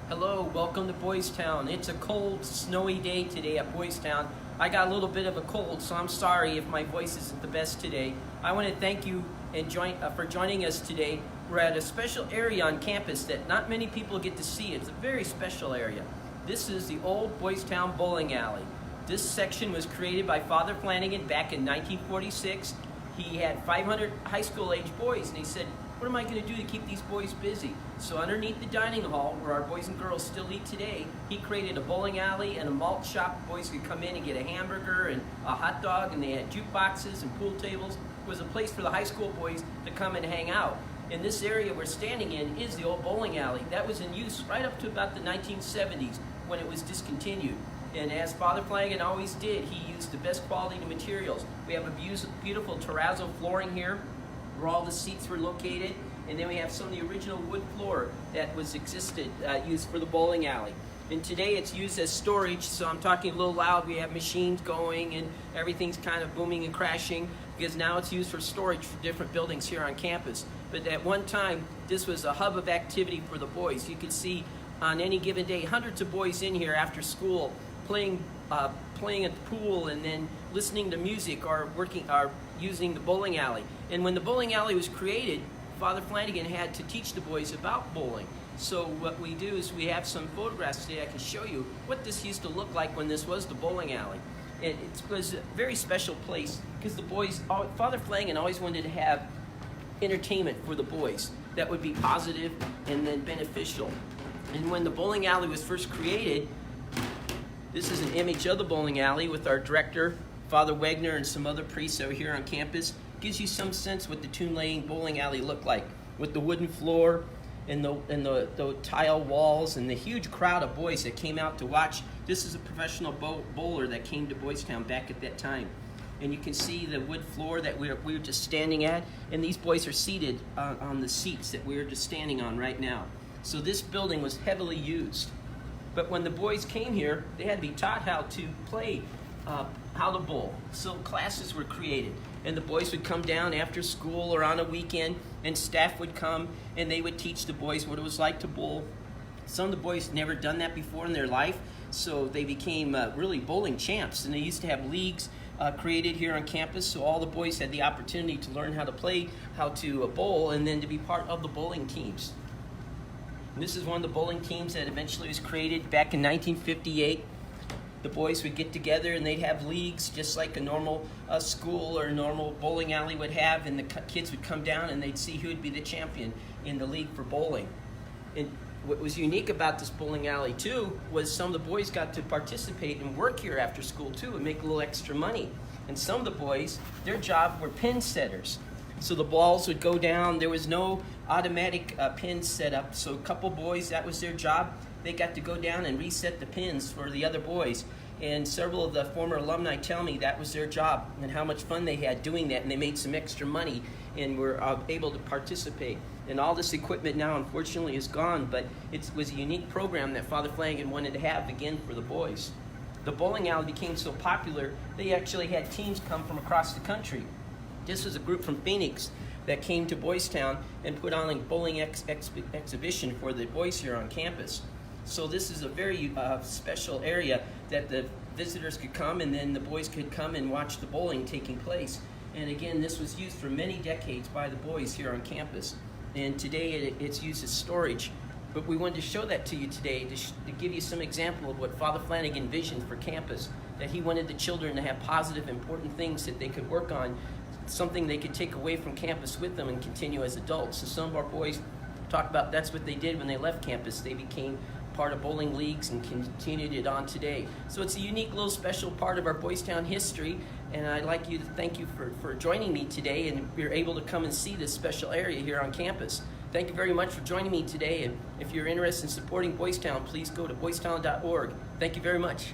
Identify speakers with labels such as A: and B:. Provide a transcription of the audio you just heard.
A: Hello, welcome to Boys Town. It's a cold, snowy day today at Boys Town. I got a little bit of a cold, so I'm sorry if my voice isn't the best today. I want to thank you for joining us today. We're at a special area on campus that not many people get to see. It's a very special area. This is the old Boys Town bowling alley. This section was created by Father Flanagan back in 1946. He had 500 high school age boys, and he said, what am I going to do to keep these boys busy? So underneath the dining hall, where our boys and girls still eat today, he created a bowling alley and a malt shop. Boys could come in and get a hamburger and a hot dog, and they had jukeboxes and pool tables. It was a place for the high school boys to come and hang out. And this area we're standing in is the old bowling alley. That was in use right up to about the 1970s when it was discontinued. And as Father Flanagan always did, he used the best quality materials. We have a beautiful terrazzo flooring here, where all the seats were located, and then we have some of the original wood floor that was used for the bowling alley. And today it's used as storage, so I'm talking a little loud. We have machines going and everything's kind of booming and crashing because now it's used for storage for different buildings here on campus. But at one time, this was a hub of activity for the boys. You could see on any given day hundreds of boys in here after school playing at the pool and then listening to music or using the bowling alley. And when the bowling alley was created, Father Flanagan had to teach the boys about bowling. So what we do is we have some photographs today. I can show you what this used to look like when this was the bowling alley. And it was a very special place because the boys, Father Flanagan always wanted to have entertainment for the boys that would be positive and then beneficial. And when the bowling alley was first created, this is an image of the bowling alley with our director, Father Wegner, and some other priests over here on campus. Gives you some sense what the Toon Lane bowling alley looked like, with the wooden floor and the tile walls and the huge crowd of boys that came out to watch. This is a professional bowler that came to Boys Town back at that time. And you can see the wood floor that we were just standing at, and these boys are seated on the seats that we're just standing on right now. So this building was heavily used. But when the boys came here, they had to be taught how to play, how to bowl. So classes were created, and the boys would come down after school or on a weekend, and staff would come and they would teach the boys what it was like to bowl. Some of the boys never done that before in their life, so they became really bowling champs, and they used to have leagues created here on campus, so all the boys had the opportunity to learn how to play, how to bowl, and then to be part of the bowling teams. And this is one of the bowling teams that eventually was created back in 1958. The boys would get together and they'd have leagues just like a normal school or a normal bowling alley would have, and the kids would come down and they'd see who would be the champion in the league for bowling. And what was unique about this bowling alley too was some of the boys got to participate and work here after school too and make a little extra money. And some of the boys, their job were pin setters. So the balls would go down. There was no automatic pins set up. So a couple boys, that was their job. They got to go down and reset the pins for the other boys. And several of the former alumni tell me that was their job and how much fun they had doing that. And they made some extra money and were able to participate. And all this equipment now, unfortunately, is gone. But it was a unique program that Father Flanagan wanted to have again for the boys. The bowling alley became so popular, they actually had teams come from across the country. This was a group from Phoenix that came to Boys Town and put on a bowling exhibition for the boys here on campus. So this is a very special area that the visitors could come, and then the boys could come and watch the bowling taking place. And again, this was used for many decades by the boys here on campus. And today it's used as storage. But we wanted to show that to you today to give you some example of what Father Flanagan envisioned for campus, that he wanted the children to have positive, important things that they could work on, something they could take away from campus with them and continue as adults. So some of our boys talk about that's what they did when they left campus. They became part of bowling leagues and continued it on today. So it's a unique little special part of our Boys Town history, and I'd like you to thank you for joining me today, and you're able to come and see this special area here on campus. Thank you very much for joining me today, and if you're interested in supporting Boys Town, please go to boystown.org. Thank you very much.